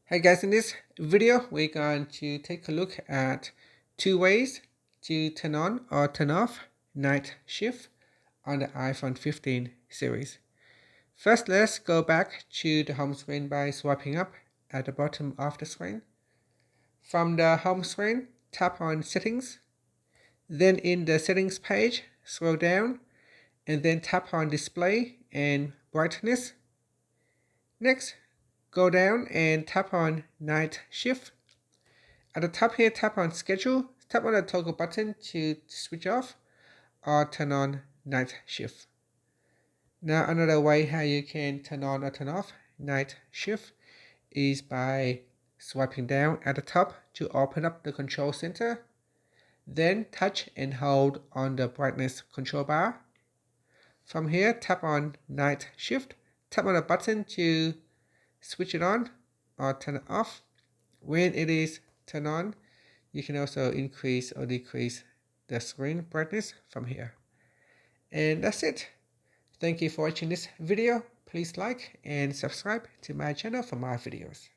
Hi guys, in this video we're going to take a look at two ways to turn on or turn off night shift on the iPhone 15 series. First, let's go back to the home screen by swiping up at the bottom of the screen. From the home screen, tap on Settings. Then in the Settings page, scroll down and then tap on Display and Brightness. Next, go down and tap on Night Shift. At the top here, tap on Schedule. Tap on the toggle button to switch off or turn on Night Shift. Now, another way how you can turn on or turn off Night Shift is by swiping down at the top to open up the control center. Then touch and hold on the brightness control bar. From here, tap on Night Shift. Tap on the button to switch it on or turn it off. When it is turned on, you can also increase or decrease the screen brightness from here. And that's it. Thank you for watching this video. Please like and subscribe to my channel for more videos.